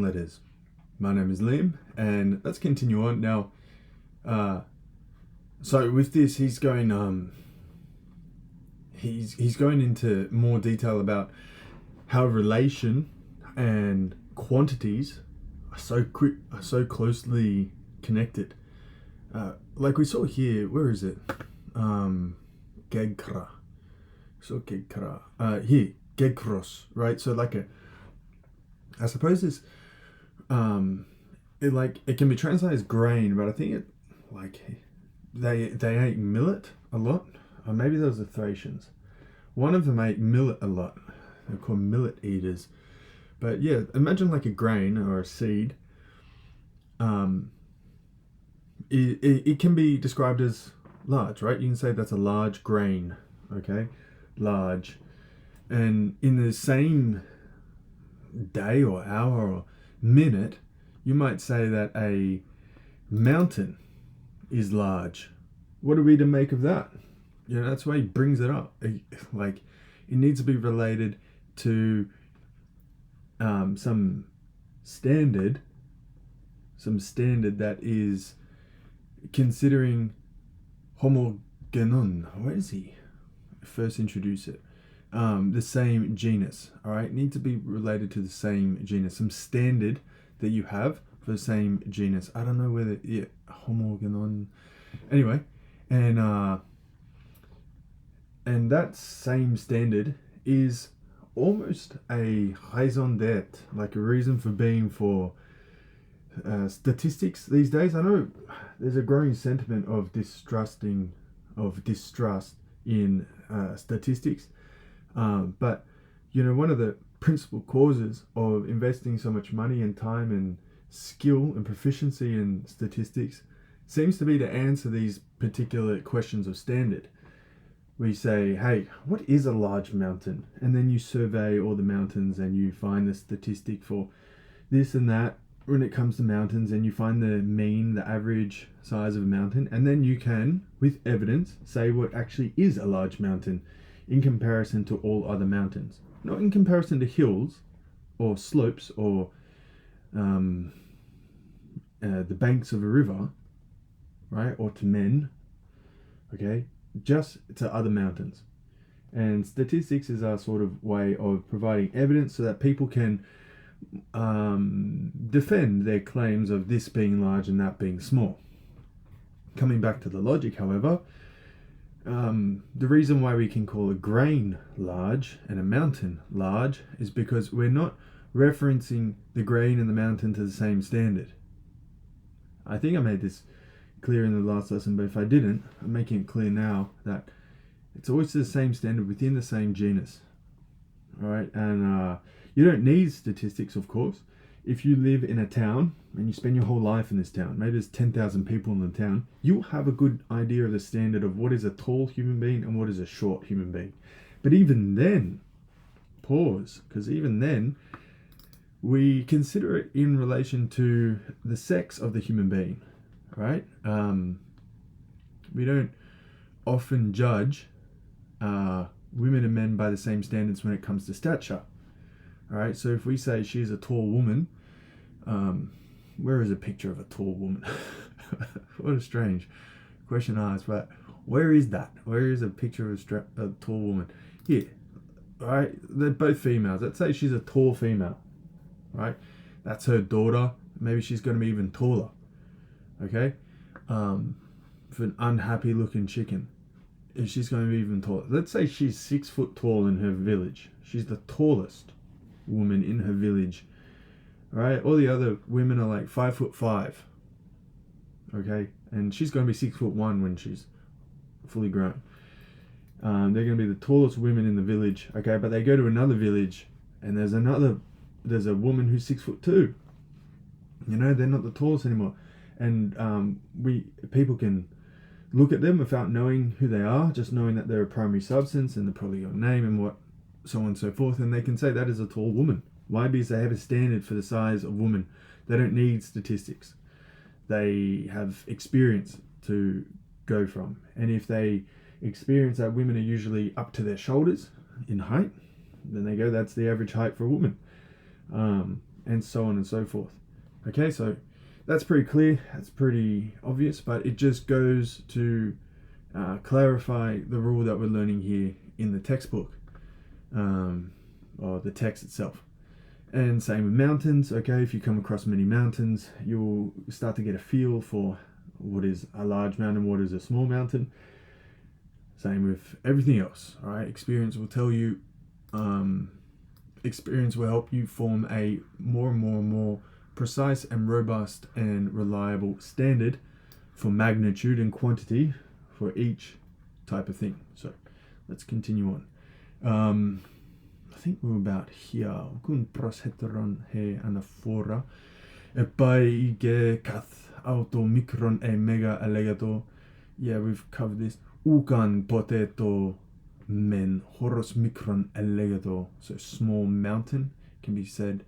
letters. My name is Liam, and let's continue on now. So with this, he's going into more detail about how relation and quantities are so closely connected. Like we saw here, where is it? Gegkra. So Gegkra. Here, Gegkros, right? So I suppose it's it can be translated as grain, but I think they ate millet a lot, or maybe those are Thracians. One of them ate millet a lot. They're called millet eaters. But yeah, imagine like a grain or a seed. It can be described as large, right? You can say that's a large grain, okay? Large. And in the same day or hour or minute, you might say that a mountain is large. What are we to make of that? That's why he brings it up. It needs to be related to some standard that is considering homogenon. Where does he first introduce it? The same genus. All right, need to be related to the same genus. Some standard that you have for the same genus. I don't know whether homogenon. Anyway, and that same standard is almost a raison d'être, like a reason for being for statistics these days. I know there's a growing sentiment of distrust in statistics, but one of the principal causes of investing so much money and time and skill and proficiency in statistics seems to be to answer these particular questions of standard. We say, hey, what is a large mountain? And then you survey all the mountains and you find the statistic for this and that when it comes to mountains, and you find the mean, the average size of a mountain, and then you can, with evidence, say what actually is a large mountain in comparison to all other mountains. Not in comparison to hills or slopes or the banks of a river, right? Or to men, okay? Just to other mountains. And statistics is our sort of way of providing evidence so that people can defend their claims of this being large and that being small. Coming back to the logic, however, the reason why we can call a grain large and a mountain large is because we're not referencing the grain and the mountain to the same standard. I think I made this clear in the last lesson, but if I didn't, I'm making it clear now that it's always the same standard within the same genus. All right, and you don't need statistics, of course. If you live in a town and you spend your whole life in this town, maybe there's 10,000 people in the town, you'll have a good idea of the standard of what is a tall human being and what is a short human being. But even then, pause, because even then, we consider it in relation to the sex of the human being, right? We don't often judge women and men by the same standards when it comes to stature. All right, so if we say she's a tall woman, where is a picture of a tall woman? What a strange question asked, but where is that? Where is a picture of a tall woman? Here, all right, they're both females. Let's say she's a tall female, right? That's her daughter. Maybe she's going to be even taller, okay? For an unhappy looking chicken, if she's going to be even taller. Let's say she's 6 foot tall in her village. She's the tallest woman in her village, right? All the other women are like 5'5", okay, and she's going to be 6'1" when she's fully grown. They're going to be the tallest women in the village, okay, but they go to another village and there's a woman who's 6'2". They're not the tallest anymore, and people can look at them without knowing who they are, just knowing that they're a primary substance and they're probably your name and what, so on and so forth, and they can say that is a tall woman. Why? Because they have a standard for the size of woman. They don't need statistics. They have experience to go from, and if they experience that women are usually up to their shoulders in height, then they go, that's the average height for a woman. and so on and so forth. Okay, so that's pretty clear, that's pretty obvious, but it just goes to clarify the rule that we're learning here in the textbook, or the text itself. And same with mountains. Okay, if you come across many mountains, you'll start to get a feel for what is a large mountain, what is a small mountain. Same with everything else. All right, experience will tell you, experience will help you form a more and more precise and robust and reliable standard for magnitude and quantity for each type of thing. So let's continue on. I think we're about here. Kun prosheteron he anaphora. Epai ge kath auto micron e mega allegato. Yeah, we've covered this. Ukan potato men horos micron allegato. So small mountain can be said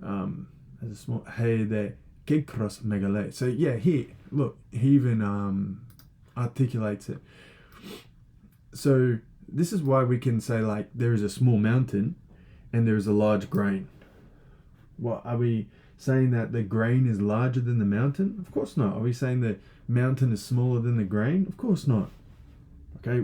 as a small hey de kekros megale. So yeah, here, look, he even articulates it. So this is why we can say, like, there is a small mountain and there is a large grain. What are we saying, that the grain is larger than the mountain? Of course not. Are we saying the mountain is smaller than the grain? Of course not. Okay,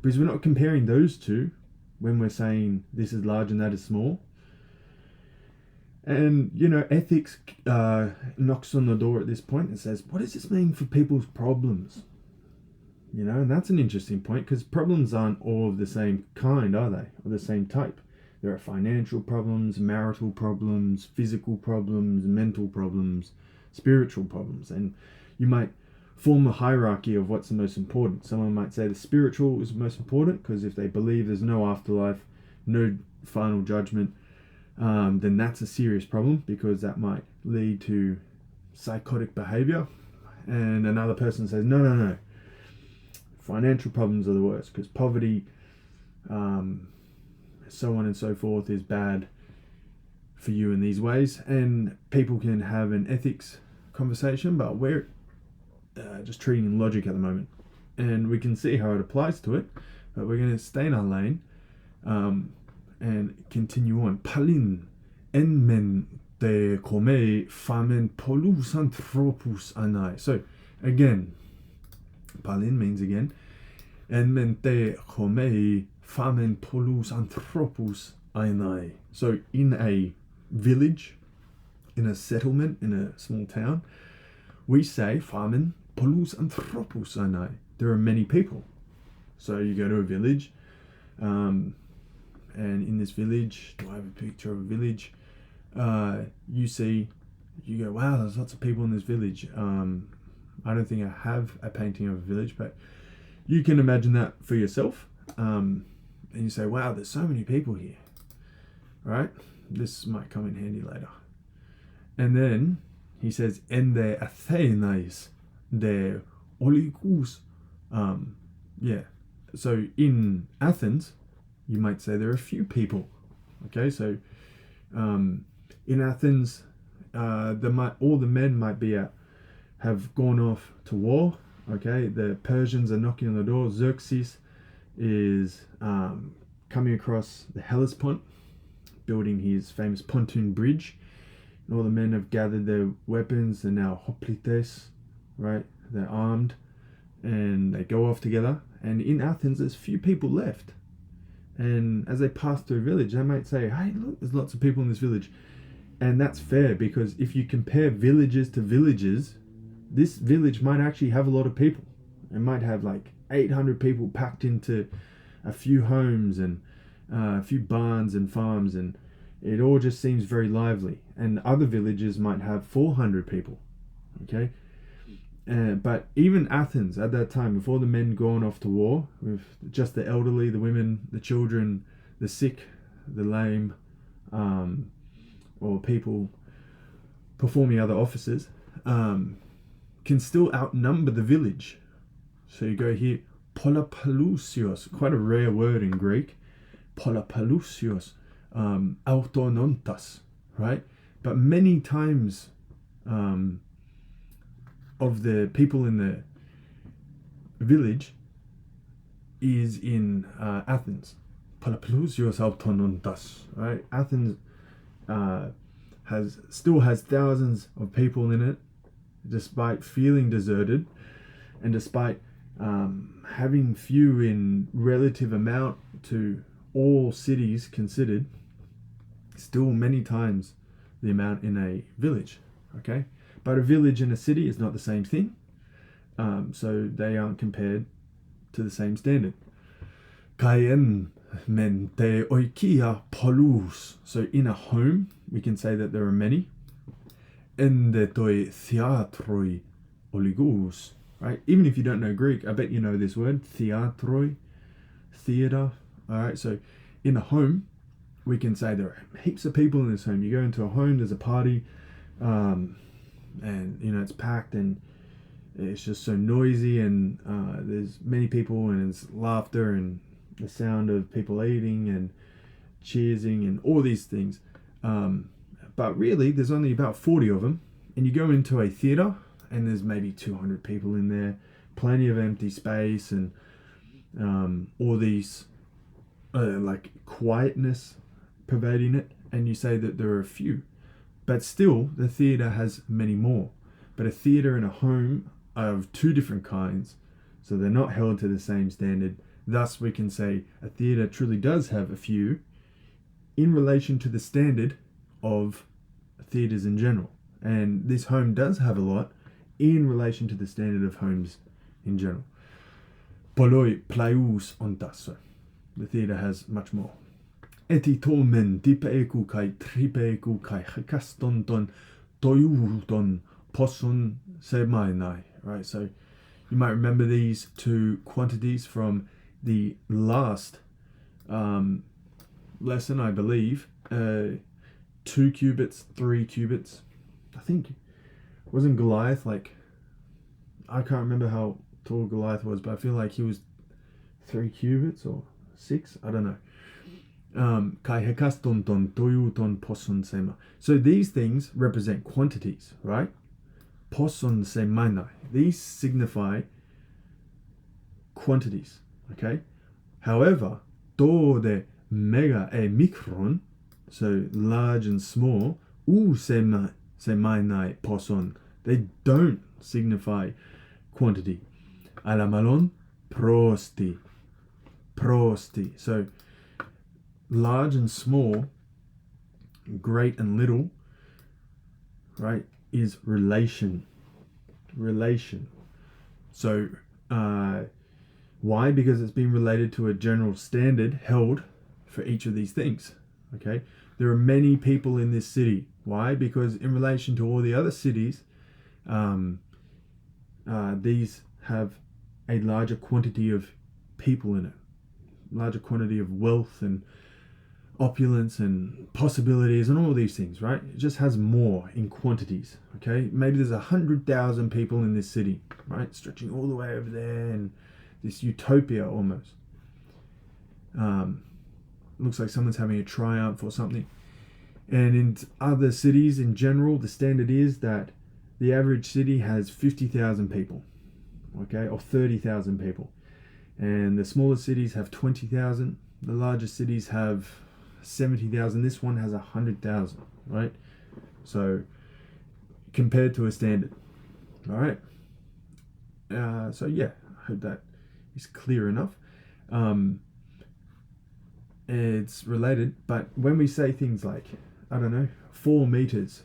because we're not comparing those two when we're saying this is large and that is small. And ethics knocks on the door at this point and says, what does this mean for people's problems? And that's an interesting point, because problems aren't all of the same kind, are they? Or the same type. There are financial problems, marital problems, physical problems, mental problems, spiritual problems. And you might form a hierarchy of what's the most important. Someone might say the spiritual is most important, because if they believe there's no afterlife, no final judgment, then that's a serious problem, because that might lead to psychotic behavior. And another person says, no. Financial problems are the worst, because poverty, so on and so forth, is bad for you in these ways. And people can have an ethics conversation, but we're just treating logic at the moment. And we can see how it applies to it, but we're going to stay in our lane and continue on. Palin en men te come famen polus anthropus anai. So again, palin means again. En mente homei famen polus anthropus ainai. So in a village, in a settlement, in a small town, we say famen polus anthropus ainai. There are many people. So you go to a village, and in this village, do I have a picture of a village? You go, wow, there's lots of people in this village. I don't think I have a painting of a village, but you can imagine that for yourself. And you say, wow, there's so many people here. All right? This might come in handy later. And then he says, en de Athenais de oligus. So in Athens, you might say there are a few people. Okay, so in Athens, all the men might be have gone off to war. Okay, the Persians are knocking on the door. Xerxes is coming across the Hellespont, building his famous pontoon bridge. And all the men have gathered their weapons. They're now hoplites, right? They're armed, and they go off together. And in Athens, there's few people left. And as they pass through a village, they might say, hey, look, there's lots of people in this village. And that's fair, because if you compare villages to villages, this village might actually have a lot of people. It might have like 800 people packed into a few homes and a few barns and farms, and it all just seems very lively. And other villages might have 400 people. Okay, but even Athens at that time, before the men gone off to war, with just the elderly, the women, the children, the sick, the lame, or people performing other offices, can still outnumber the village. So you go here, polapalousios, quite a rare word in Greek, polapalousios, autonontas, right? But many times of the people in the village is in Athens. Polapalousios autonontas, right? Athens still has thousands of people in it, despite feeling deserted, and despite having few in relative amount to all cities considered, still many times the amount in a village. Okay, but a village and a city is not the same thing, so they aren't compared to the same standard. Kaen mente oikia polus. So in a home, we can say that there are many. Endetoi theatroi oligus. Right? Even if you don't know Greek, I bet you know this word, theatroi, theater. All right, so in a home, we can say there are heaps of people in this home. You go into a home, there's a party, and it's packed and it's just so noisy, and there's many people, and it's laughter and the sound of people eating and cheersing and all these things. But really, there's only about 40 of them, and you go into a theater and there's maybe 200 people in there, plenty of empty space, and all these like quietness pervading it, and you say that there are a few, but still the theater has many more. But a theater and a home are of two different kinds, so they're not held to the same standard. Thus we can say a theater truly does have a few in relation to the standard of theaters in general, and this home does have a lot in relation to the standard of homes in general. Poloi plaius ontasso. The theater has much more. Etitomen dipeku kai tripeku kai hakastonton toyuton poson semainai. Right, so you might remember these two quantities from the last lesson, I believe. 2 cubits, 3 cubits. I think, wasn't Goliath like, I can't remember how tall Goliath was, but I feel like he was 3 cubits or 6, I don't know. Kai hekastonton toyuton poson sema. So these things represent quantities, right? Poson semanai. These signify quantities, okay? However, do de mega e micron, so large and small, u semanai poson, they don't signify quantity. Alamalon prosti. So large and small, great and little, right, is relation. So why? Because it's been related to a general standard held for each of these things. Okay, there are many people in this city. Why? Because in relation to all the other cities, these have a larger quantity of people in it, larger quantity of wealth and opulence and possibilities and all these things, right? It just has more in quantities. Okay, maybe there's 100,000 people in this city, right, stretching all the way over there, and this utopia almost. Looks like someone's having a triumph or something. And in other cities in general, the standard is that the average city has 50,000 people, okay, or 30,000 people, and the smaller cities have 20,000. The largest cities have 70,000. This one has 100,000, right? So compared to a standard, all right. So yeah, I hope that is clear enough. It's related, but when we say things like, I don't know, 4 meters,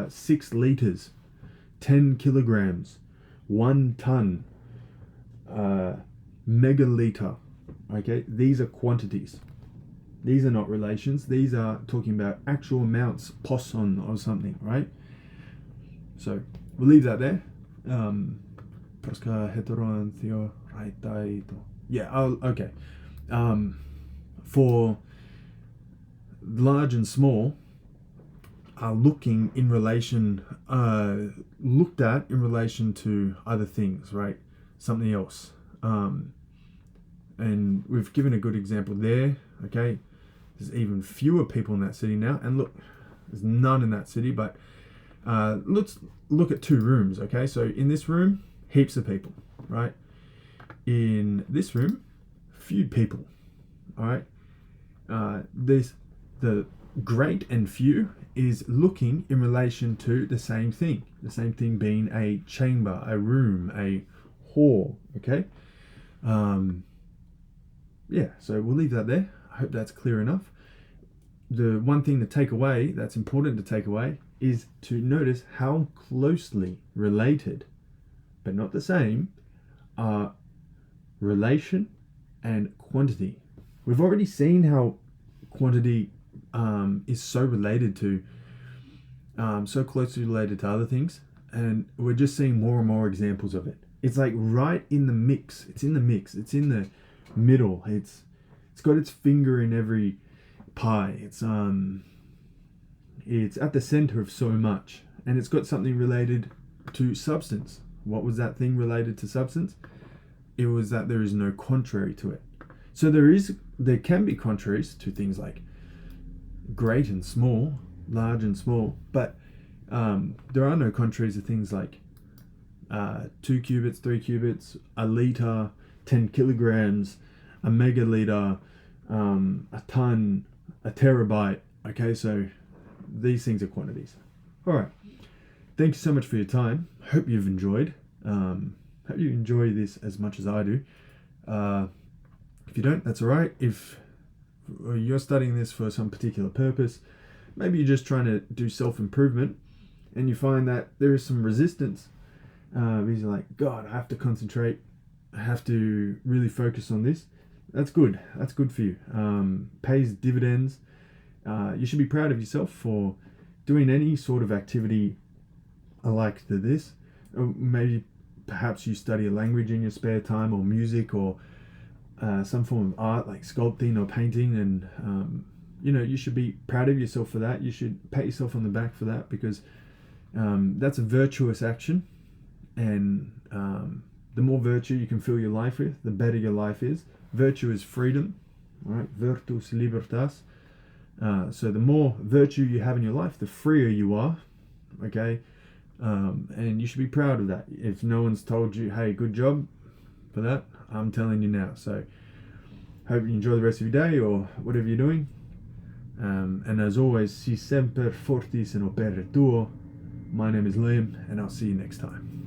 6 liters, 10 kilograms, 1 ton, megaliter, okay, these are quantities. These are not relations. These are talking about actual amounts, poson or something, right? So we'll leave that there. Yeah, okay. For large and small are looked at in relation to other things, right? Something else. And we've given a good example there, okay? There's even fewer people in that city now. And look, there's none in that city, but let's look at 2 rooms, okay? So in this room, heaps of people, right? In this room, few people, all right? The great and few is looking in relation to the same thing being a chamber, a room, a hall. Okay, yeah, so we'll leave that there. I hope that's clear enough. The one thing to take away, that's important to take away, is to notice how closely related, but not the same, are relation and quantity. We've already seen how quantity is so related to, so closely related to other things, and we're just seeing more and more examples of it. It's like right in the mix. It's in the mix. It's in the middle. It's got its finger in every pie. It's at the center of so much, and it's got something related to substance. What was that thing related to substance? It was that there is no contrary to it. So there can be contraries to things like great and small, large and small, but there are no contraries to things like 2 cubits, 3 cubits, a liter, 10 kilograms, a megaliter, a ton, a terabyte. Okay, so these things are quantities. All right. Thank you so much for your time. Hope you've enjoyed. Hope you enjoy this as much as I do. If you don't, that's all right. If you're studying this for some particular purpose, maybe you're just trying to do self-improvement and you find that there is some resistance, because you're like, God, I have to concentrate. I have to really focus on this. That's good. That's good for you. Pays dividends. You should be proud of yourself for doing any sort of activity like this. Or maybe perhaps you study a language in your spare time, or music, or some form of art like sculpting or painting, and you should be proud of yourself for that. You should pat yourself on the back for that, because that's a virtuous action, and the more virtue you can fill your life with, the better your life is. Virtue is freedom, right? Virtus libertas. So the more virtue you have in your life, the freer you are. Okay, and you should be proud of that. If no one's told you, hey, good job for that, I'm telling you now. So hope you enjoy the rest of your day or whatever you're doing. And as always, si semper fortis and opere tuo. My name is Liam, and I'll see you next time.